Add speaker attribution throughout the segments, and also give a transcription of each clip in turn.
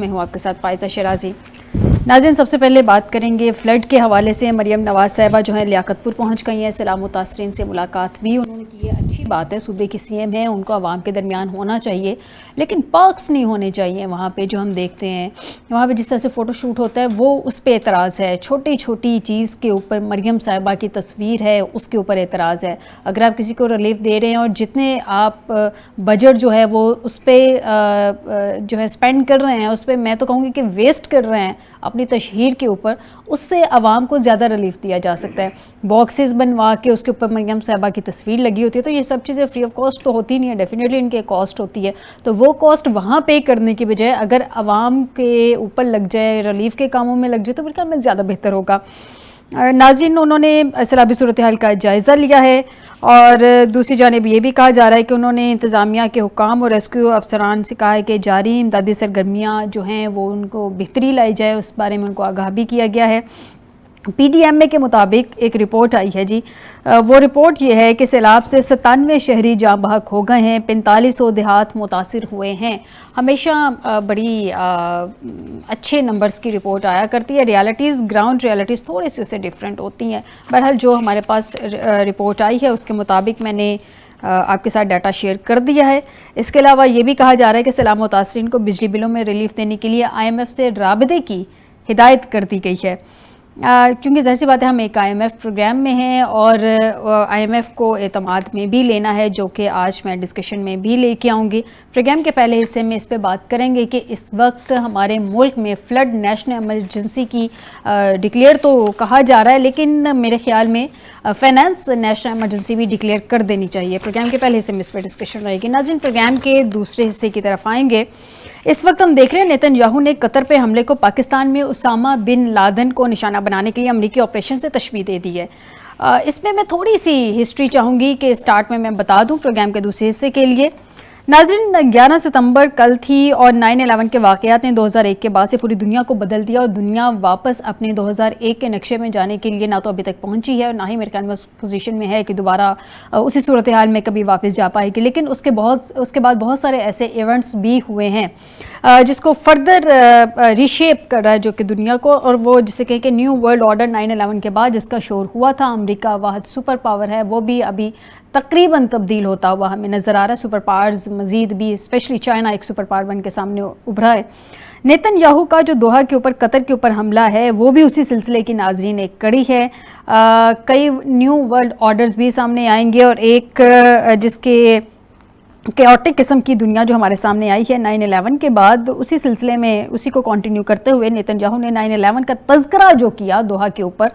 Speaker 1: मैं हूँ आपके साथ फ़ाइज़ा शिराजी। नाज़रीन, सबसे पहले बात करेंगे फ्लड के हवाले से। मरियम नवाज़ साहिबा जो है लियाकतपुर पहुँच गई हैं, सैलाब मुतासरीन से मुलाकात भी उन्होंने की है। अच्छी बात है, सूबे की सीएम है, उनको आवाम के दरमियान होना चाहिए, लेकिन पार्क्स नहीं होने चाहिए वहाँ पे। जो हम देखते हैं वहाँ पे जिस तरह से फ़ोटोशूट होता है वो उस पर एतराज़ है। छोटी छोटी चीज़ के ऊपर मरियम साहिबा की तस्वीर है, उसके ऊपर एतराज़ है। अगर आप किसी को रिलीफ दे रहे हैं और जितने आप बजट जो है वो उस पर जो है स्पेंड कर रहे हैं, उस पर मैं तो कहूँगी कि वेस्ट कर रहे हैं अपनी तशहीर के ऊपर, उससे आवाम को ज़्यादा रिलीफ दिया जा सकता है। बॉक्सेस बनवा के उसके ऊपर मरियम साहिबा की तस्वीर लगी होती है, तो ये सब चीज़ें फ्री ऑफ कॉस्ट तो होती नहीं है, डेफिनेटली इनके कॉस्ट होती है। तो वो कॉस्ट वहाँ पे करने की बजाय अगर आवाम के ऊपर लग जाए, रिलीफ के कामों में लग जाए, तो मेरे ख्याल में ज़्यादा बेहतर होगा। नाज़रीन, उन्होंने सैलाबी सूरत हाल का जायज़ा लिया है और दूसरी जानिब ये भी कहा जा रहा है कि उन्होंने इंतज़ामिया के हुक्काम और रेस्क्यू अफसरान से कहा है कि जारी इमदादी सरगर्मियाँ जो हैं वो उनको बेहतरी लाई जाए, उस बारे में उनको आगाह भी किया गया है। PDMA के मुताबिक एक रिपोर्ट आई है जी, वो रिपोर्ट ये है कि सैलाब से 97 शहरी जाँ बहक हो गए हैं, 4500 देहात मुतासिर हुए हैं। हमेशा बड़ी अच्छे नंबर्स की रिपोर्ट आया करती है। रियलिटीज़, ग्राउंड रियलिटीज़ थोड़ी सी उससे डिफरेंट होती हैं। बहरहाल जो हमारे पास रिपोर्ट आई है उसके मुताबिक मैंने आपके साथ डाटा शेयर कर दिया है। इसके अलावा ये भी कहा जा रहा है कि सैलाब मुतासरीन को बिजली बिलों में रिलीफ देने के लिए IMF से राबते की हिदायत कर दी गई है। क्योंकि ज़ाहिर सी बात है हम एक IMF प्रोग्राम में हैं और IMF को एतमाद में भी लेना है, जो कि आज मैं डिस्कशन में भी लेके आऊँगी। प्रोग्राम के पहले हिस्से में इस पे बात करेंगे कि इस वक्त हमारे मुल्क में फ़्लड नेशनल एमरजेंसी की डिक्लेयर तो कहा जा रहा है, लेकिन मेरे ख्याल में फाइनेंस नेशनल एमरजेंसी भी डिक्लेयर कर देनी चाहिए। प्रोग्राम के पहले हिस्से में इस पर डिस्कशन रहेगी। नाज़रीन, प्रोग्राम के दूसरे हिस्से की तरफ आएँगे। इस वक्त हम देख रहे हैं नेतन्याहू ने कतर पे हमले को पाकिस्तान में उसामा बिन लादेन को निशाना बनाने के लिए अमरीकी ऑपरेशन से तशबीह दे दी है। इसमें मैं थोड़ी सी हिस्ट्री चाहूँगी कि स्टार्ट में मैं बता दूं प्रोग्राम के दूसरे हिस्से के लिए। नाज़रीन, 11 सितंबर कल थी और 9/11 के वाक़यात ने 2001 के बाद से पूरी दुनिया को बदल दिया और दुनिया वापस अपने 2001 के नक्शे में जाने के लिए ना तो अभी तक पहुंची है और ना ही मेरे ख्याल में उस पोजीशन में है कि दोबारा उसी सूरत हाल में कभी वापस जा पाएगी। लेकिन उसके बाद बहुत सारे ऐसे इवेंट्स भी हुए हैं जिसको फर्दर रीशेप कर रहा है जो कि दुनिया को, और वो जिसे कहें कि न्यू वर्ल्ड ऑर्डर 9/11 के बाद जिसका शोर हुआ था। अमेरिका वाहिद सुपर पावर है, वो भी अभी तकरीबन तब्दील होता हुआ हमें नज़र आ रहा है। सुपर पावर्स मज़ीद भी, स्पेशली चाइना एक सुपर पावर बन के सामने उभरा है। नेतन्याहू का जो दोहा के ऊपर, कतर के ऊपर हमला है, वो भी उसी सिलसिले की नाज़रीन एक कड़ी है। कई न्यू वर्ल्ड ऑर्डर्स भी सामने आएंगे और एक जिसके कैओटिक किस्म की दुनिया जो हमारे सामने आई है 9/11 के बाद, उसी सिलसिले में उसी को कंटिन्यू करते हुए नेतन्याहू ने 9/11 का तज़किरा जो किया दोहा के ऊपर,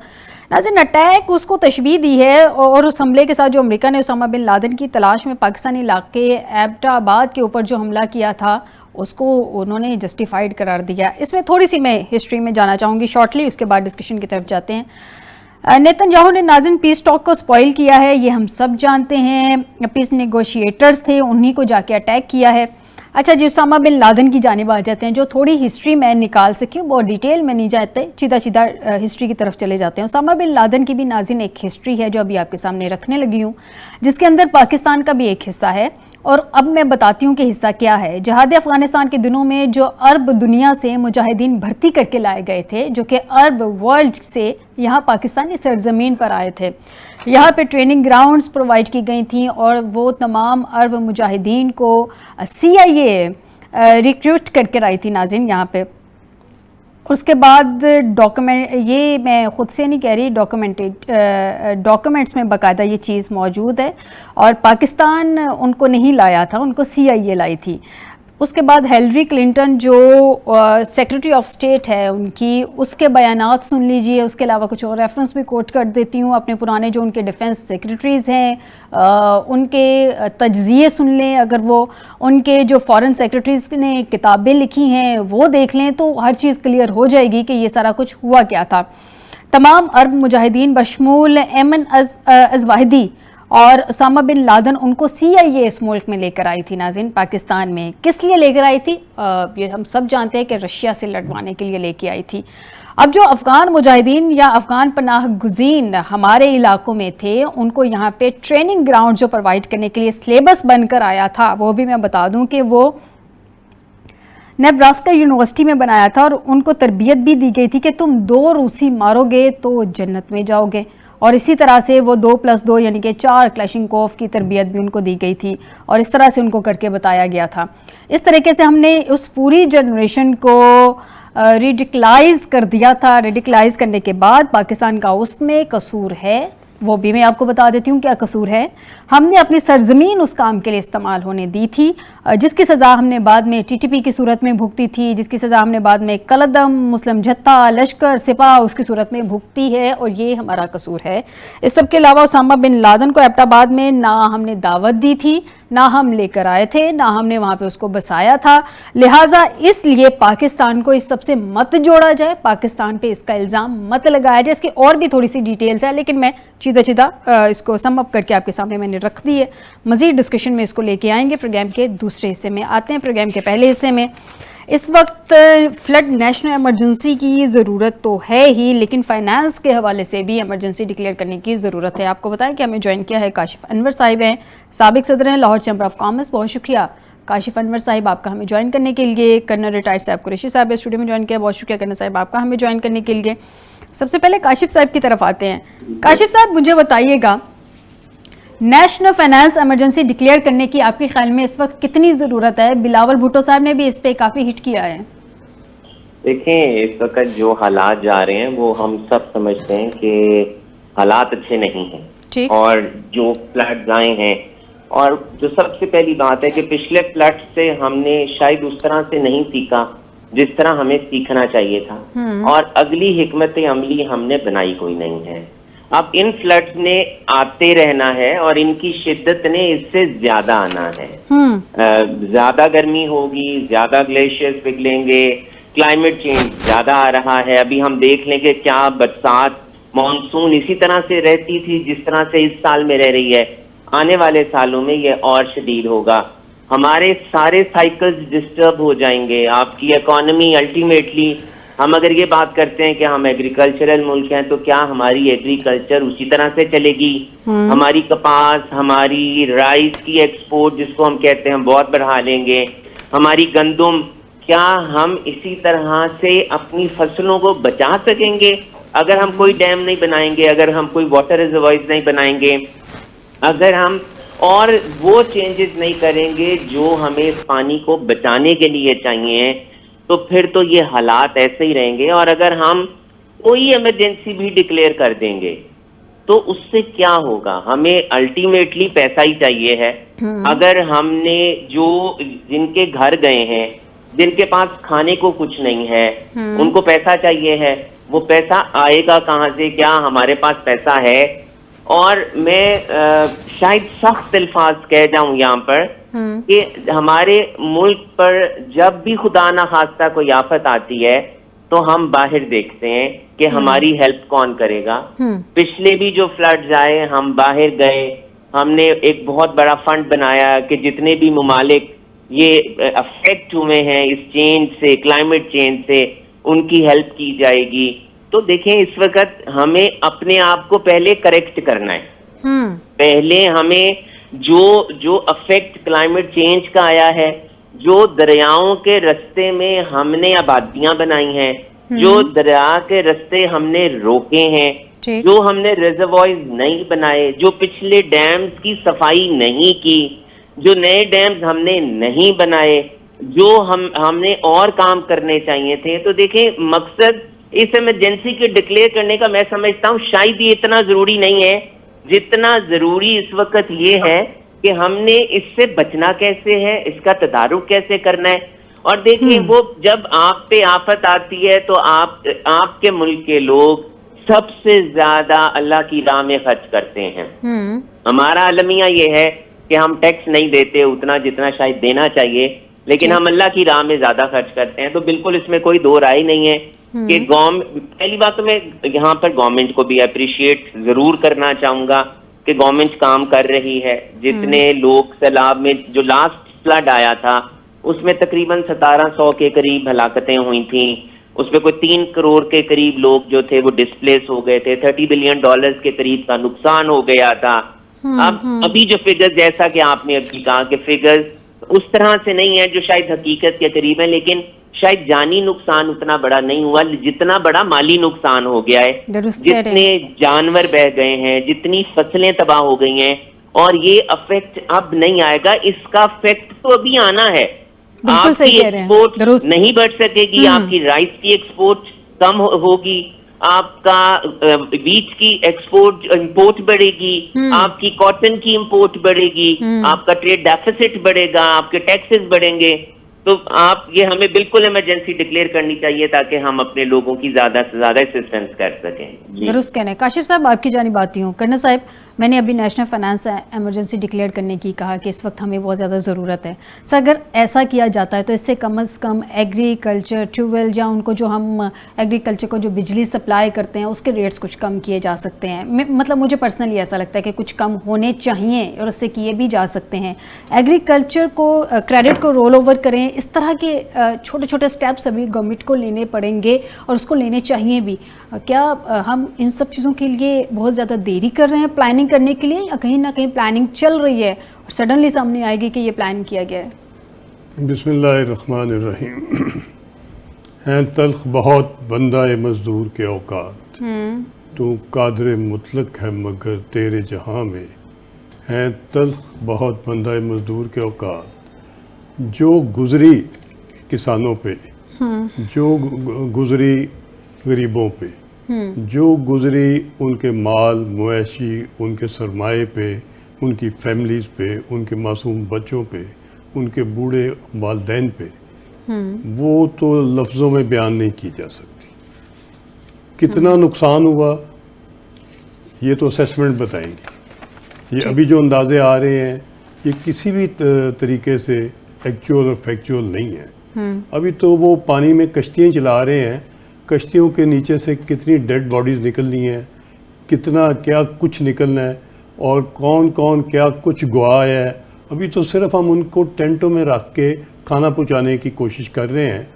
Speaker 1: नाज़रीन अटैक उसको तशबीह दी है और उस हमले के साथ जो अमेरिका ने उसामा बिन लादेन की तलाश में पाकिस्तानी इलाके एबटाबाद के ऊपर जो हमला किया था उसको उन्होंने जस्टिफाइड करार दिया। इसमें थोड़ी सी मैं हिस्ट्री में जाना चाहूँगी शॉर्टली, उसके बाद डिस्कशन की तरफ जाते हैं। नेतन्याहू ने नाज़रीन पीस टॉक को स्पॉइल किया है, ये हम सब जानते हैं। पीस नेगोशिएटर्स थे, उन्हीं को जाके अटैक किया है। अच्छा जी, उसामा बिन लादेन की जानिब आ जाते हैं। जो थोड़ी हिस्ट्री मैं निकाल सकी हूँ, बहुत डिटेल में नहीं जाते, सीधा हिस्ट्री की तरफ चले जाते हैं। उसामा बिन लादेन की भी नाज़रीन एक हिस्ट्री है जो अभी आपके सामने रखने लगी हूँ, जिसके अंदर पाकिस्तान का भी एक हिस्सा है। और अब मैं बताती हूँ कि हिस्सा क्या है। जहाद अफगानिस्तान के दिनों में जो अरब दुनिया से मुजाहिदीन भर्ती करके लाए गए थे, जो कि अरब वर्ल्ड से यहाँ पाकिस्तानी सरजमीन पर आए थे, यहाँ पे ट्रेनिंग ग्राउंड्स प्रोवाइड की गई थी और वो तमाम अरब मुजाहिदीन को CIA रिक्रूट करके लाई थी नाज़रीन यहाँ पे। उसके बाद डॉक्यूमेंट, ये मैं ख़ुद से नहीं कह रही, डॉक्यूमेंट्स में बाकायदा ये चीज़ मौजूद है और पाकिस्तान उनको नहीं लाया था, उनको CIA लाई थी। उसके बाद हिलरी क्लिंटन जो सेक्रेटरी ऑफ स्टेट है उनकी, उसके बयानात सुन लीजिए। उसके अलावा कुछ और रेफरेंस भी कोट कर देती हूँ, अपने पुराने जो उनके डिफेंस सेक्रेटरीज़ हैं उनके तज्ज़िये सुन लें। अगर वो उनके जो फॉरेन सेक्रेटरीज़ ने किताबें लिखी हैं वो देख लें तो हर चीज़ क्लियर हो जाएगी कि ये सारा कुछ हुआ क्या था। तमाम अरब मुजाहिदीन बशमूल एमन अज़वाहिदी और उसामा बिन लादेन, उनको CIA इस मुल्क में लेकर आई थी नाज़रीन पाकिस्तान में। किस लिए लेकर आई थी? ये हम सब जानते हैं कि रशिया से लड़वाने के लिए लेके आई थी। अब जो अफ़गान मुजाहिदीन या अफ़गान पनाह गुज़ीन हमारे इलाकों में थे, उनको यहाँ पे ट्रेनिंग ग्राउंड जो प्रोवाइड करने के लिए सिलेबस बनकर आया था, वो भी मैं बता दूँ कि वो नेब्रास्का यूनिवर्सिटी में बनाया था और उनको तरबियत भी दी गई थी कि तुम 2 रूसी मारोगे तो जन्नत में जाओगे, और इसी तरह से वो 2+2 यानी कि 4 क्लैशिंकोव की तरबियत भी उनको दी गई थी और इस तरह से उनको करके बताया गया था। इस तरीके से हमने उस पूरी जनरेशन को रिडिकलाइज कर दिया था। रिडिकलाइज करने के बाद पाकिस्तान का उसमें कसूर है, वो भी मैं आपको बता देती हूँ क्या कसूर है। हमने अपनी सरजमीन उस काम के लिए इस्तेमाल होने दी थी, जिसकी सज़ा हमने बाद में टीटीपी की सूरत में भुगती थी, जिसकी सज़ा हमने बाद में कलदम, मुस्लिम जत्था, लश्कर, सिपा उसकी सूरत में भुगती है, और ये हमारा कसूर है। इस सब के अलावा उसामा बिन लादेन को एबटाबाद में ना हमने दावत दी थी, ना हम लेकर आए थे, ना हमने वहाँ पे उसको बसाया था। लिहाजा इसलिए पाकिस्तान को इस सबसे मत जोड़ा जाए, पाकिस्तान पे इसका इल्ज़ाम मत लगाया जाए। इसकी और भी थोड़ी सी डिटेल्स है, लेकिन मैं सीधा इसको सम अप करके आपके सामने मैंने रख दी है। मज़ीद डिस्कशन में इसको लेके आएंगे। प्रोग्राम के दूसरे हिस्से में आते हैं। प्रोग्राम के पहले हिस्से में इस वक्त फ्लड नेशनल इमरजेंसी की ज़रूरत तो है ही, लेकिन फाइनेंस के हवाले से भी इमरजेंसी डिक्लेयर करने की ज़रूरत है। आपको बताएं कि हमें ज्वाइन किया है काशिफ अनवर साहिब हैं, साबिक सदर हैं लाहौर चैम्बर ऑफ कॉमर्स। बहुत शुक्रिया काशिफ अनवर साहिब आपका हमें ज्वाइन करने के लिए। कर्नल रिटायर्ड साहब कुरैशी साहब स्टूडियो में ज्वाइन किया, बहुत शुक्रिया कर्नल साहब आपका हमें ज्वाइन करने के लिए। सबसे पहले काशिफ साहब की तरफ आते हैं। काशिफ साहब मुझे बताइएगा, नेशनल फाइनेंस इमरजेंसी डिक्लेयर करने की आपके ख्याल में इस वक्त कितनी ज़रूरत है? बिलावल भुट्टो साहब ने भी इस पे काफ़ी हिट किया है।
Speaker 2: देखें, इस वक्त जो हालात जा रहे हैं वो हम सब समझते हैं कि हालात अच्छे नहीं हैं, और जो फ्लड्स आए हैं, और जो सबसे पहली बात है कि पिछले फ्लड से हमने शायद उस तरह से नहीं सीखा जिस तरह हमें सीखना चाहिए था, और अगली हिकमत अमली हमने बनाई कोई नहीं है। अब इन फ्लड्स ने आते रहना है और इनकी शिद्दत ने इससे ज्यादा आना है। ज्यादा गर्मी होगी, ज्यादा ग्लेशियर्स पिघलेंगे, क्लाइमेट चेंज ज्यादा आ रहा है। अभी हम देख लेंगे क्या बरसात मॉनसून इसी तरह से रहती थी जिस तरह से इस साल में रह रही है, आने वाले सालों में ये और शदीद होगा। हमारे सारे साइकिल्स डिस्टर्ब हो जाएंगे, आपकी इकोनॉमी अल्टीमेटली, हम अगर ये बात करते हैं कि हम एग्रीकल्चरल मुल्क हैं तो क्या हमारी एग्रीकल्चर उसी तरह से चलेगी? हमारी कपास, हमारी राइस की एक्सपोर्ट जिसको हम कहते हैं बहुत बढ़ा लेंगे, हमारी गंदम, क्या हम इसी तरह से अपनी फसलों को बचा सकेंगे अगर हम कोई डैम नहीं बनाएंगे, अगर हम कोई वाटर रिजर्वायर्स नहीं बनाएंगे, अगर हम और वो चेंजेस नहीं करेंगे जो हमें पानी को बचाने के लिए चाहिए, तो फिर तो ये हालात ऐसे ही रहेंगे। और अगर हम कोई इमरजेंसी भी डिक्लेयर कर देंगे तो उससे क्या होगा? हमें अल्टीमेटली पैसा ही चाहिए है। अगर हमने जो जिनके घर गए हैं, जिनके पास खाने को कुछ नहीं है, उनको पैसा चाहिए है, वो पैसा आएगा कहाँ से? क्या हमारे पास पैसा है? और मैं शायद सख्त अल्फाज कह जाऊं यहाँ पर कि हमारे मुल्क पर जब भी खुदा ना खास्ता कोई आफत आती है तो हम बाहर देखते हैं कि हमारी हेल्प कौन करेगा। पिछले भी जो फ्लड्स आए हम बाहर गए, हमने एक बहुत बड़ा फंड बनाया कि जितने भी ममालिक ये अफेक्ट हुए हैं इस चेंज से, क्लाइमेट चेंज से, उनकी हेल्प की जाएगी। तो देखें, इस वक्त हमें अपने आप को पहले करेक्ट करना है। पहले हमें जो अफेक्ट क्लाइमेट चेंज का आया है, जो दरियाओं के रास्ते में हमने आबादियां बनाई हैं, जो दरिया के रास्ते हमने रोके हैं, जो हमने रिजर्वॉयर्स नहीं बनाए, जो पिछले डैम्स की सफाई नहीं की, जो नए डैम्स हमने नहीं बनाए, जो हमने और काम करने चाहिए थे। तो देखें, मकसद इस इमरजेंसी के डिक्लेयर करने का मैं समझता हूँ शायद ये इतना जरूरी नहीं है जितना जरूरी इस वक्त ये है कि हमने इससे बचना कैसे है, इसका तदारुक कैसे करना है। और देखिए, वो जब आप पे आफत आती है तो आपके मुल्क के लोग सबसे ज्यादा अल्लाह की राह में खर्च करते हैं। हमारा अलमिया ये है कि हम टैक्स नहीं देते उतना जितना शायद देना चाहिए, लेकिन हम अल्लाह की राह में ज्यादा खर्च करते हैं। तो बिल्कुल इसमें कोई दो राय नहीं है कि पहली बात तो मैं यहाँ पर गवर्नमेंट को भी अप्रिशिएट जरूर करना चाहूंगा कि गवर्नमेंट काम कर रही है। जितने लोग सैलाब में, जो लास्ट फ्लड आया था उसमें तकरीबन 1700 के करीब हलाकतें हुई थी, उसमें कोई 3 करोड़ के करीब लोग जो थे वो डिस्प्लेस हो गए थे, $30 बिलियन के करीब का नुकसान हो गया था। अब अभी जो फिगर्स, जैसा कि आपने अभी कहा कि फिगर्स उस तरह से नहीं है जो शायद हकीकत के करीब है, लेकिन शायद जानी नुकसान उतना बड़ा नहीं हुआ जितना बड़ा माली नुकसान हो गया है। जितने जानवर बह गए हैं, जितनी फसलें तबाह हो गई हैं, और ये अफेक्ट अब नहीं आएगा, इसका अफेक्ट तो अभी आना है। आपकी एक्सपोर्ट नहीं बढ़ सकेगी, आपकी राइस की एक्सपोर्ट कम होगी, आपका वीट की एक्सपोर्ट इंपोर्ट बढ़ेगी, आपकी कॉटन की इंपोर्ट बढ़ेगी, आपका ट्रेड डेफिसिट बढ़ेगा, आपके टैक्सेस बढ़ेंगे। तो आप ये हमें बिल्कुल इमरजेंसी डिक्लेयर करनी चाहिए ताकि हम अपने लोगों की ज्यादा से ज्यादा असिस्टेंस कर सकें।
Speaker 1: दुरुस्त कहना है। काशिफ साहब, आपकी जानिब आती हूँ। कर्नल साहब, मैंने अभी नेशनल फाइनेंस इमरजेंसी डिक्लेयर करने की कहा कि इस वक्त हमें बहुत ज़्यादा ज़रूरत है। सर, अगर ऐसा किया जाता है तो इससे कम से कम एग्रीकल्चर ट्यूबवेल या उनको जो हम एग्रीकल्चर को जो बिजली सप्लाई करते हैं उसके रेट्स कुछ कम किए जा सकते हैं। मतलब मुझे पर्सनली ऐसा लगता है कि कुछ कम होने चाहिए और उससे किए भी जा सकते हैं। एग्रीकल्चर को क्रेडिट को रोल ओवर करें, इस तरह के छोटे छोटे स्टेप्स अभी गवर्नमेंट को लेने पड़ेंगे और उसको लेने चाहिए भी। क्या हम इन सब चीज़ों के लिए बहुत ज़्यादा देरी कर रहे हैं प्लानिंग करने के लिए, या कहीं ना कहीं प्लानिंग चल रही है और सडनली सामने आएगी कि ये प्लान किया गया है?
Speaker 3: बिस्मिल्लाहिर्रहमानिर्रहीम। हैं तल्ख बहुत बंदाए मजदूर के औकात, तू कादरे मुतलक है मगर तेरे जहां में। हैं तल्ख बहुत बंदाए मजदूर के औकात, जो गुजरी किसानों पे, जो गुजरी गरीबों पे, जो गुजरी उनके माल मुआशी, उनके सरमाए पे, उनकी फैमिलीज़ पे, उनके मासूम बच्चों पे, उनके बूढ़े वालिदैन पे, वो तो लफ्ज़ों में बयान नहीं की जा सकती। कितना नुकसान हुआ ये तो असेसमेंट बताएंगे। ये अभी जो अंदाजे आ रहे हैं ये किसी भी तरीके से एक्चुअल और फैक्चुअल नहीं है। अभी तो वो पानी में कश्तियाँ चला रहे हैं, कश्तियों के नीचे से कितनी डेड बॉडीज़ निकलनी है, कितना क्या कुछ निकलना है, और कौन कौन क्या कुछ गवाया है। अभी तो सिर्फ हम उनको टेंटों में रख के खाना पहुंचाने की कोशिश कर रहे हैं।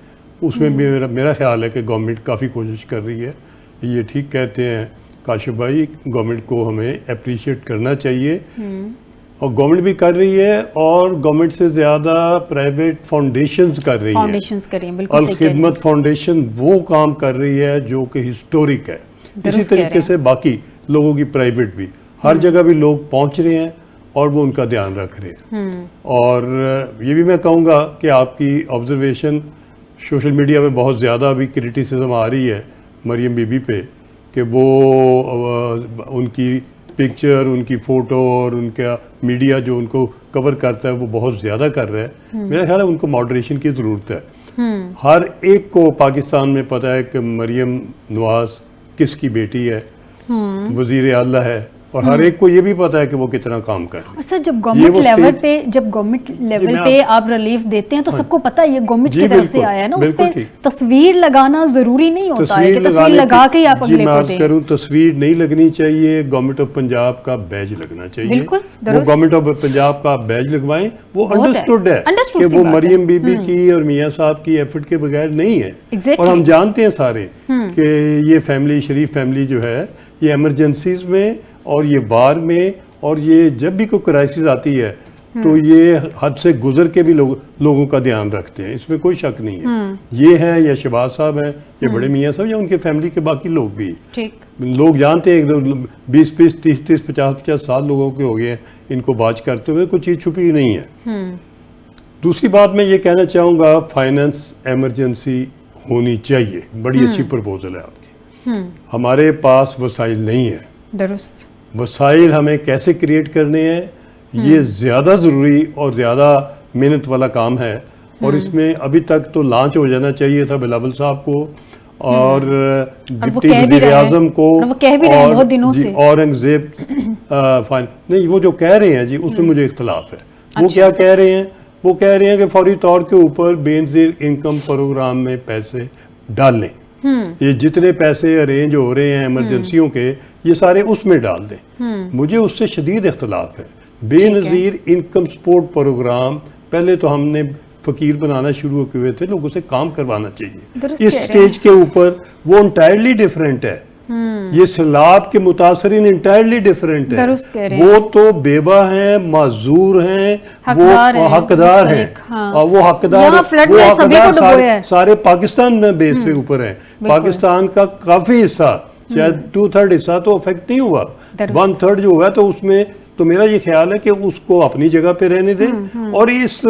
Speaker 3: उसमें भी मेरा ख्याल है कि गवर्नमेंट काफ़ी कोशिश कर रही है। ये ठीक कहते हैं काशिफ भाई, गवर्नमेंट को हमें अप्रिशिएट करना चाहिए, और गवर्नमेंट भी कर रही है, और गवर्नमेंट से ज़्यादा प्राइवेट फाउंडेशंस कर रही है। अल खिदमत फाउंडेशन वो काम कर रही है जो कि हिस्टोरिक है। इसी तरीके से बाकी लोगों की प्राइवेट भी हर जगह भी लोग पहुंच रहे हैं और वो उनका ध्यान रख रहे हैं। और ये भी मैं कहूँगा कि आपकी ऑब्जर्वेशन सोशल मीडिया पे बहुत ज़्यादा अभी क्रिटिसिज्म आ रही है मरियम बीबी पे, कि वो उनकी पिक्चर, उनकी फ़ोटो और उनका मीडिया जो उनको कवर करता है वो बहुत ज़्यादा कर रहा है। मेरा ख्याल है उनको मॉडरेशन की ज़रूरत है। हर एक को पाकिस्तान में पता है कि मरियम नवाज़ किसकी बेटी है, वज़ीर आला है, और हर एक को ये भी पता है कि वो कितना काम कर रहे हैं।
Speaker 1: सर, जब गवर्नमेंट लेवल पे आप रिलीफ देते हैं तो सबको पता है ये गवर्नमेंट की तरफ से आया है ना, उस पे तस्वीर लगाना जरूरी नहीं होता है कि तस्वीर लगा के आप अगले को दें।
Speaker 3: करूं, तस्वीर नहीं लगनी चाहिए, गवर्नमेंट ऑफ पंजाब का बैज लगना चाहिए। वो गवर्नमेंट ऑफ पंजाब का बैज लगवाएं, वो अंडरस्टूड है कि वो मरियम बीबी की और मियाँ साहब की एफर्ट के बगैर नहीं है। और हम जानते हैं सारे कि ये फैमिली, शरीफ फैमिली जो है, ये एमरजेंसीज में और ये वार में, और ये जब भी कोई क्राइसिस आती है तो ये हद से गुजर के भी लोगों का ध्यान रखते हैं, इसमें कोई शक नहीं है। ये है या शहबाज साहब हैं, ये बड़े मियाँ साहब, या उनके फैमिली के बाकी लोग भी। लोग जानते हैं 20-20, 30-30, 50-50 साल लोगों के हो गए हैं इनको बाज करते हुए, कोई चीज़ छुपी नहीं है। दूसरी बात मैं ये कहना चाहूँगा, फाइनेंस एमरजेंसी होनी चाहिए, बड़ी अच्छी प्रपोजल है आपकी। हमारे पास वसाइल नहीं है।
Speaker 1: दुरुस्त।
Speaker 3: वसाइल हमें कैसे क्रिएट करने हैं ये ज़्यादा ज़रूरी और ज़्यादा मेहनत वाला काम है, और इसमें अभी तक तो लॉन्च हो जाना चाहिए था बिलावल साहब को और डिप्टी वज़ीर-ए-आज़म को, और औरंगज़ेब नहीं, वो जो कह रहे हैं जी उसमें मुझे इख्तलाफ है। वो क्या कह रहे हैं? वो कह रहे हैं कि फौरी तौर के ऊपर बेनज़ीर इनकम प्रोग्राम में पैसे डाल लें, ये जितने पैसे अरेंज हो रहे हैं इमरजेंसियों के, ये सारे उसमें डाल दें। मुझे उससे शदीद इख्तलाफ है। बेनज़ीर इनकम सपोर्ट प्रोग्राम पहले तो हमने फकीर बनाना शुरू किए थे, लोगों से काम करवाना चाहिए। इस स्टेज के ऊपर वो इंटायरली डिफरेंट है। ये सैलाब के मुतासरीन इंटायरली डिफरेंट है।
Speaker 1: दुरुस्त कह रहे हैं।
Speaker 3: वो तो बेवा हैं, माजूर हैं, वो हकदार हैं।
Speaker 1: हाँ।
Speaker 3: और वो हकदार सारे पाकिस्तान में बेस पे ऊपर हैं। पाकिस्तान का काफी हिस्सा, शायद 2/3 हिस्सा तो अफेक्ट नहीं हुआ, 1/3 जो हुआ तो उसमें तो मेरा ये ख्याल है कि उसको अपनी जगह पे रहने दें और इस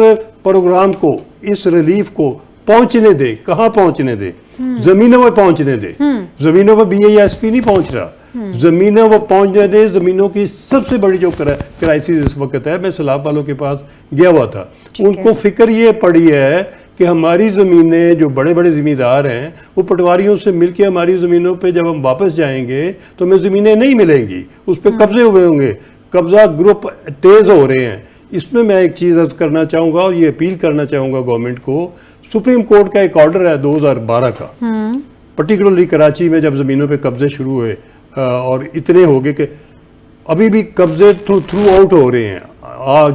Speaker 3: प्रोग्राम को, इस रिलीफ को पहुंचने दे। कहाँ पहुंचने दे? जमीनों पे पहुंचने दे। जमीनों पे BISP नहीं पहुंच रहा, जमीनों पे पहुंचने दे। जमीनों की सबसे बड़ी जो क्राइसिस इस वक्त है, मैं सैलाब वालों के पास गया हुआ था, उनको फिक्र ये पड़ी है कि हमारी ज़मीनें, जो बड़े बड़े ज़मींदार हैं, वो पटवारियों से मिलके हमारी ज़मीनों पे जब हम वापस जाएंगे तो हमें ज़मीनें नहीं मिलेंगी, उस पर कब्जे हुए होंगे, कब्जा ग्रुप तेज़ हो रहे हैं। इसमें मैं एक चीज़ अर्ज करना चाहूँगा और ये अपील करना चाहूँगा गवर्नमेंट को। सुप्रीम कोर्ट का एक ऑर्डर है 2012 का, पर्टिकुलरली कराची में जब ज़मीनों पे कब्जे शुरू हुए और इतने हो गए कि अभी भी कब्जे थ्रू आउट हो रहे हैं।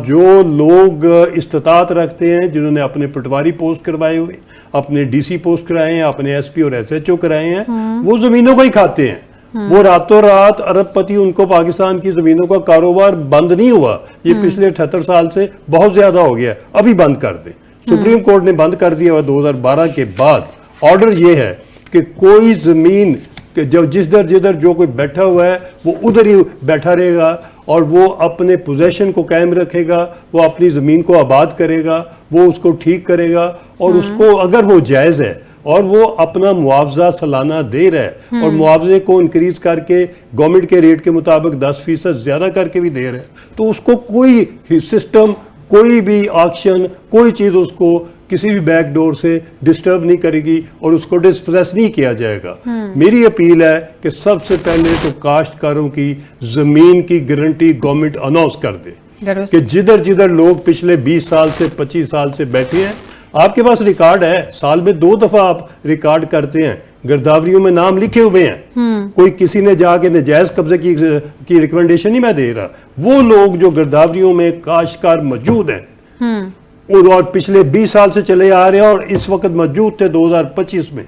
Speaker 3: जो लोग इस्तात रखते हैं, जिन्होंने अपने पटवारी पोस्ट करवाए हुए, अपने DC पोस्ट कराए हैं, अपने SP और SHO कराए हैं, वो ज़मीनों को ही खाते हैं। वो रातों रात अरबपति, उनको पाकिस्तान की ज़मीनों का कारोबार बंद नहीं हुआ, ये पिछले 78 साल से बहुत ज़्यादा हो गया, अभी बंद कर दें। सुप्रीम कोर्ट ने बंद कर दिया हुआ 2012 के बाद। ऑर्डर ये है कि कोई ज़मीन जब जिधर जो कोई बैठा हुआ है वो उधर ही बैठा रहेगा और वो अपने पोजेशन को कायम रखेगा, वो अपनी ज़मीन को आबाद करेगा, वो उसको ठीक करेगा और उसको अगर वो जायज़ है और वो अपना मुआवजा सालाना दे रहा है और मुआवजे को इंक्रीज करके गवर्नमेंट के रेट के मुताबिक 10% ज़्यादा करके भी दे रहा है, तो उसको कोई सिस्टम, कोई भी ऑक्शन, कोई चीज़ उसको किसी भी बैकडोर से डिस्टर्ब नहीं करेगी और उसको डिस्प्रेस नहीं किया जाएगा। मेरी अपील है कि सबसे पहले तो काश्तकारों की ज़मीन की गारंटी गवर्नमेंट अनाउंस कर दे कि जिधर लोग पिछले 20 साल से 25 साल से बैठे हैं, आपके पास रिकॉर्ड है, साल में 2 दफा आप रिकॉर्ड करते हैं, गिरदावरियों में नाम लिखे हुए हैं। कोई किसी ने जाके नजायज कब्जे की रिकमेंडेशन नहीं मैं दे रहा। वो लोग जो गिरदावरियों में काश्तकार मौजूद हैं और पिछले 20 साल से चले आ रहे हैं और इस वक्त मौजूद थे 2025 में,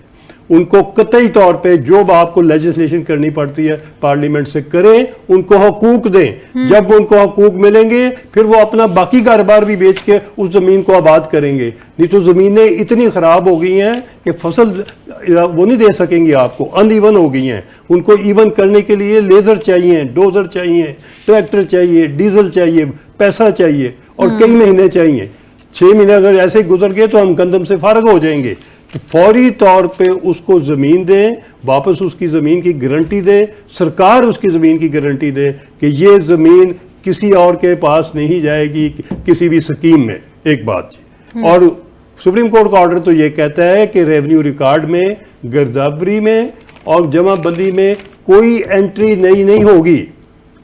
Speaker 3: उनको कतई तौर पे जो आपको लेजिस्लेशन करनी पड़ती है पार्लियामेंट से करें, उनको हकूक दें। जब उनको हकूक मिलेंगे फिर वो अपना बाकी कारोबार भी बेच के उस जमीन को आबाद करेंगे। नहीं तो जमीनें इतनी खराब हो गई हैं कि फसल वो नहीं दे सकेंगी आपको, अनइवन हो गई हैं। उनको इवन करने के लिए लेजर चाहिए, डोजर चाहिए, ट्रैक्टर चाहिए, डीजल चाहिए, पैसा चाहिए और कई महीने चाहिए। 6 महीने अगर ऐसे ही गुजर गए तो हम गंदम से फारग हो जाएंगे। तो फौरी तौर पे उसको ज़मीन दें, वापस उसकी ज़मीन की गारंटी दे, सरकार उसकी ज़मीन की गारंटी दे कि ये ज़मीन किसी और के पास नहीं जाएगी किसी भी स्कीम में। एक बात जी। और सुप्रीम कोर्ट का ऑर्डर तो ये कहता है कि रेवेन्यू रिकॉर्ड में, गिरदावरी में और जमाबंदी में कोई एंट्री नई नहीं होगी।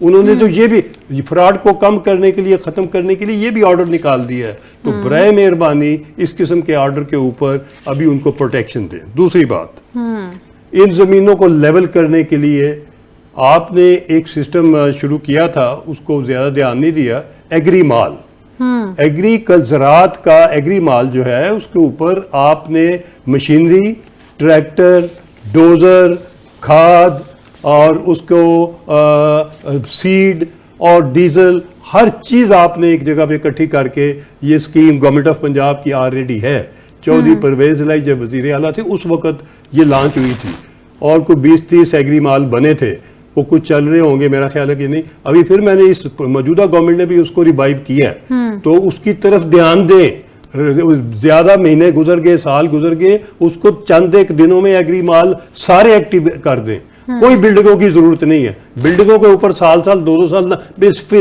Speaker 3: उन्होंने तो ये भी फ्रॉड को कम करने के लिए, ख़त्म करने के लिए ये भी ऑर्डर निकाल दिया है। तो बराए मेहरबानी इस किस्म के ऑर्डर के ऊपर अभी उनको प्रोटेक्शन दें। दूसरी बात, इन ज़मीनों को लेवल करने के लिए आपने एक सिस्टम शुरू किया था, उसको ज़्यादा ध्यान नहीं दिया, एग्री माल। ज़राअत का एग्री माल जो है उसके ऊपर आपने मशीनरी, ट्रैक्टर, डोजर, खाद और उसको सीड और डीजल, हर चीज़ आपने एक जगह पे इकट्ठी करके, ये स्कीम गवर्नमेंट ऑफ पंजाब की ऑलरेडी है। चौधरी परवेज इलाही जब वज़ीर आला थे उस वक्त ये लॉन्च हुई थी और कोई 20-30 एग्री माल बने थे। वो कुछ चल रहे होंगे, मेरा ख्याल है कि नहीं। अभी फिर मैंने इस मौजूदा गवर्नमेंट ने भी उसको रिवाइव किया है, तो उसकी तरफ ध्यान दें। ज्यादा महीने गुजर गए, साल गुजर गए, उसको चंद एक दिनों में एग्री माल सारे एक्टिव कर दें। कोई बिल्डिंगों की जरूरत नहीं है। बिल्डिंगों के ऊपर साल 2-2 साल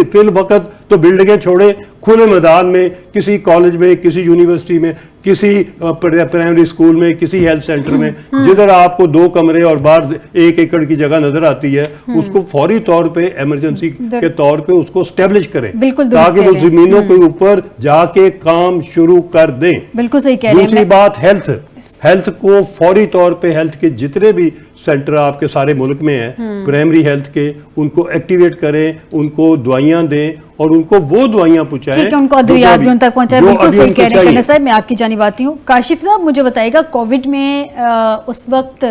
Speaker 3: फिल वक्त तो बिल्डिंगें छोड़े, खुले मैदान में, किसी कॉलेज में, किसी यूनिवर्सिटी में, किसी प्राइमरी स्कूल में, किसी हेल्थ सेंटर में, जिधर आपको 2 कमरे और बाहर 1 एकड़ की जगह नजर आती है, उसको फौरी तौर पे इमरजेंसी के तौर पे उसको स्टेब्लिश करें ताकि वो जमीनों के ऊपर जाके काम शुरू कर दें।
Speaker 1: बिल्कुल सही कह रहे हैं।
Speaker 3: दूसरी बात, हेल्थ को फौरी तौर पे हेल्थ के जितने भी सेंटर आपके सारे मुल्क में हैं, प्राइमरी हेल्थ के, उनको एक्टिवेट करें, उनको दवाइयां दें और उनको वो दवाइयां पहुंचाएं,
Speaker 1: ठीक है, उनको अद्वियात भी उन तक पहुंचाएं। बिल्कुल सही कह रहे हैं साहब। मैं आपकी जानिब आती हूँ। काशिफ साहब, मुझे बताइएगा, कोविड में उस वक्त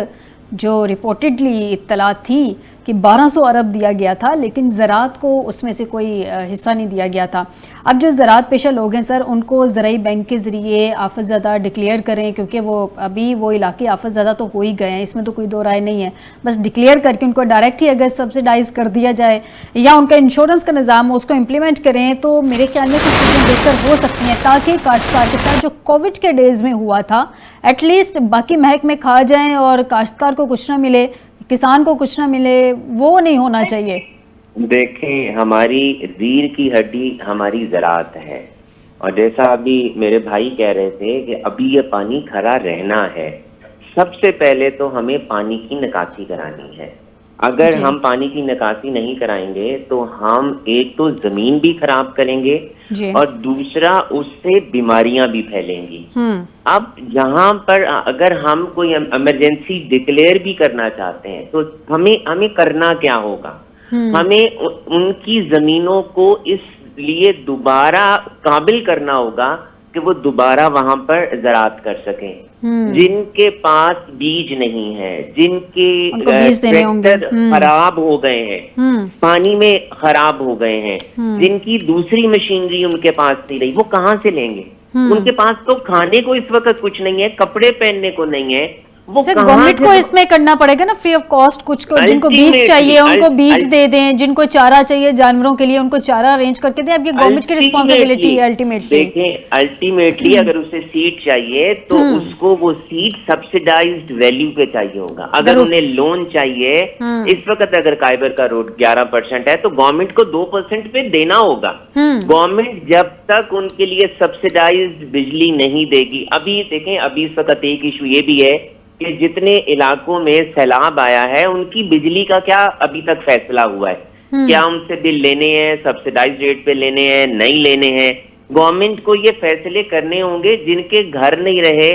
Speaker 1: जो रिपोर्टेडली इत्तला थी कि 1200 अरब दिया गया था, लेकिन ज़राअत को उसमें से कोई हिस्सा नहीं दिया गया था। अब जो ज़राअत पेशा लोग हैं सर, उनको ज़राई बैंक के ज़रिए आफत ज़दा डिक्लेयर करें, क्योंकि वो अभी वो इलाके आफत ज़दा तो हो ही गए हैं, इसमें तो कोई दो राय नहीं है। बस डिक्लेयर करके उनको डायरेक्ट ही अगर सब्सिडाइज़ कर दिया जाए या उनका इंश्योरेंस का निज़ाम उसको इम्प्लीमेंट करें, तो मेरे ख्याल में कुछ चीज़ें बेहतर हो सकती हैं, ताकि काश्तकार के साथ जो कोविड के डेज़ में हुआ था एटलीस्ट बाकी महकमे खा जाएँ और काश्तकार को कुछ ना मिले, किसान को कुछ ना मिले, वो नहीं होना चाहिए।
Speaker 2: देखें, हमारी रीढ़ की हड्डी हमारी ज़राअत है, और जैसा अभी मेरे भाई कह रहे थे कि अभी ये पानी खरा रहना है, सबसे पहले तो हमें पानी की निकासी करानी है। अगर हम पानी की निकासी नहीं कराएंगे तो हम एक तो जमीन भी खराब करेंगे और दूसरा उससे बीमारियां भी फैलेंगी। अब यहाँ पर अगर हम कोई इमरजेंसी डिक्लेयर भी करना चाहते हैं तो हमें करना क्या होगा? हमें उनकी जमीनों को इसलिए दोबारा काबिल करना होगा कि वो दोबारा वहां पर ज़राअत कर सकें। जिनके पास बीज नहीं है, जिनके ट्रैक्टर खराब हो गए हैं, पानी में खराब हो गए हैं, जिनकी दूसरी मशीनरी उनके पास नहीं रही, वो कहाँ से लेंगे? उनके पास तो खाने को इस वक्त कुछ नहीं है, कपड़े पहनने को नहीं है। वो
Speaker 1: गवर्नमेंट को इसमें करना पड़ेगा ना, फ्री ऑफ कॉस्ट। कुछ को जिनको बीज चाहिए उनको बीज दे दें, जिनको चारा चाहिए जानवरों के लिए उनको चारा अरेंज करके दें। अब ये गवर्नमेंट की रिस्पॉन्सिबिलिटी है अल्टीमेटली।
Speaker 2: देखें, अल्टीमेटली अगर उसे सीड चाहिए तो उसको वो सीड सब्सिडाइज्ड वैल्यू पे चाहिए होगा। अगर उन्हें लोन चाहिए, इस वक्त अगर काइबर का रोड 11% है तो गवर्नमेंट को 2% पे देना होगा। गवर्नमेंट जब तक उनके लिए सब्सिडाइज्ड बिजली नहीं देगी, अभी देखें, अभी इस वक्त एक इशू ये भी है कि जितने इलाकों में सैलाब आया है उनकी बिजली का क्या अभी तक फैसला हुआ है? क्या उनसे बिल लेने हैं, सब्सिडाइज रेट पे लेने हैं, नहीं लेने हैं? गवर्नमेंट को ये फैसले करने होंगे। जिनके घर नहीं रहे,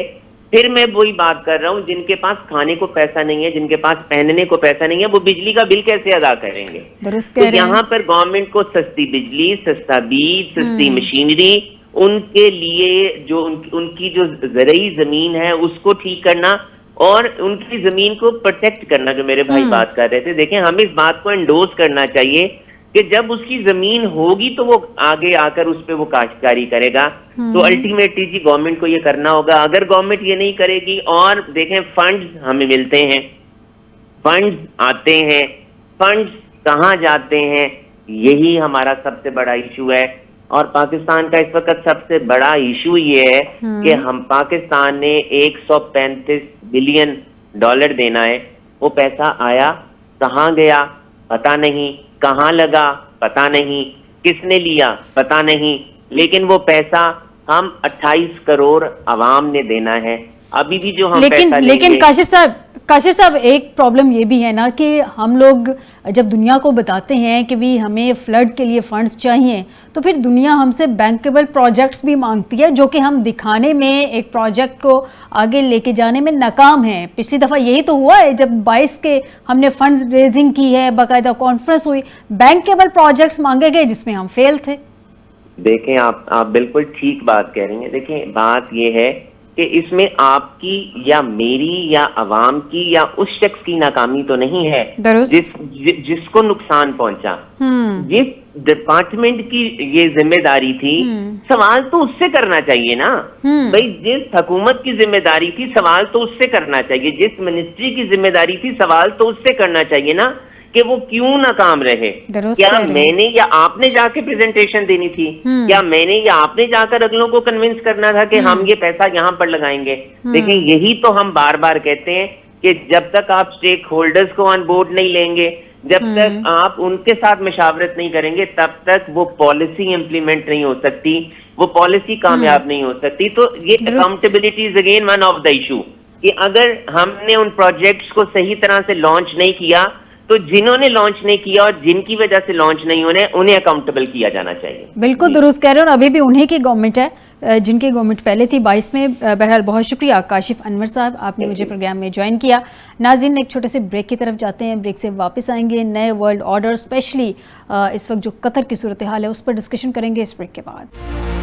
Speaker 2: फिर मैं वही बात कर रहा हूँ, जिनके पास खाने को पैसा नहीं है, जिनके पास पहनने को पैसा नहीं है, वो बिजली का बिल कैसे अदा करेंगे? तो यहाँ पर गवर्नमेंट को सस्ती बिजली, सस्ता बीज, सस्ती मशीनरी, उनके लिए जो उनकी जो ज़राई जमीन है उसको ठीक करना और उनकी जमीन को प्रोटेक्ट करना, जो मेरे भाई बात कर रहे थे। देखें, हमें इस बात को एंडोर्स करना चाहिए कि जब उसकी जमीन होगी तो वो आगे आकर उस पे वो काश्तकारी करेगा। तो अल्टीमेटली जी गवर्नमेंट को ये करना होगा। अगर गवर्नमेंट ये नहीं करेगी, और देखें फंड्स हमें मिलते हैं, फंड्स आते हैं, फंड्स कहाँ जाते हैं, यही हमारा सबसे बड़ा इशू है। और पाकिस्तान का इस वक्त सबसे बड़ा इशू ये है कि हम पाकिस्तान ने 135 बिलियन डॉलर देना है, वो पैसा आया, कहाँ गया पता नहीं, कहाँ लगा पता नहीं, किसने लिया पता नहीं, लेकिन वो पैसा हम 28 करोड़ अवाम ने देना है। अभी भी जो हम
Speaker 1: लेकिन काशिफ साहब एक प्रॉब्लम ये भी है ना कि हम लोग जब दुनिया को बताते हैं कि भी हमें फ्लड के लिए फंड्स चाहिए, तो फिर दुनिया हमसे बैंकेबल प्रोजेक्ट्स भी मांगती है, जो कि हम दिखाने में एक प्रोजेक्ट को आगे लेके जाने में नाकाम है। पिछली दफ़ा यही तो हुआ है, जब 22 के हमने फंड्स रेजिंग की है, बाकायदा कॉन्फ्रेंस हुई, बैंकेबल प्रोजेक्ट्स मांगे गए जिसमें हम फेल थे।
Speaker 2: देखें, आप बिल्कुल ठीक बात कह रही हैं। देखें, बात ये है कि इसमें आपकी या मेरी या अवाम की या उस शख्स की नाकामी तो नहीं है जिसको नुकसान पहुंचा। जिस डिपार्टमेंट की ये जिम्मेदारी थी, सवाल तो उससे करना चाहिए ना भाई। जिस हुकूमत की जिम्मेदारी थी, सवाल तो उससे करना चाहिए। जिस मिनिस्ट्री की जिम्मेदारी थी, सवाल तो उससे करना चाहिए ना कि वो क्यों नाकाम रहे। क्या मैंने या आपने जाके प्रेजेंटेशन देनी थी? क्या मैंने या आपने जाकर अगलों को कन्विंस करना था कि हम ये पैसा यहाँ पर लगाएंगे? देखिए, यही तो हम बार बार कहते हैं कि जब तक आप स्टेक होल्डर्स को ऑन बोर्ड नहीं लेंगे, जब तक आप उनके साथ मशावरत नहीं करेंगे, तब तक वो पॉलिसी इम्प्लीमेंट नहीं हो सकती, वो पॉलिसी कामयाब नहीं हो सकती। तो ये accountability is again one of the issue कि अगर हमने उन प्रोजेक्ट्स को सही तरह से लॉन्च नहीं किया तो जिन्होंने लॉन्च नहीं किया और जिनकी वजह से लॉन्च नहीं होने, उन्हें अकाउंटेबल किया जाना चाहिए।
Speaker 1: बिल्कुल दुरुस्त कह रहे हो, अभी भी उन्हीं की गवर्नमेंट है जिनकी गवर्नमेंट पहले थी 22 में। बहरहाल बहुत शुक्रिया काशिफ अनवर साहब, आपने मुझे प्रोग्राम में ज्वाइन किया। नाज़रीन, एक छोटे से ब्रेक की तरफ जाते हैं, ब्रेक से वापस आएंगे। नए वर्ल्ड ऑर्डर, स्पेशली इस वक्त जो कतर की सूरत हाल है उस पर डिस्कशन करेंगे इस ब्रेक के बाद।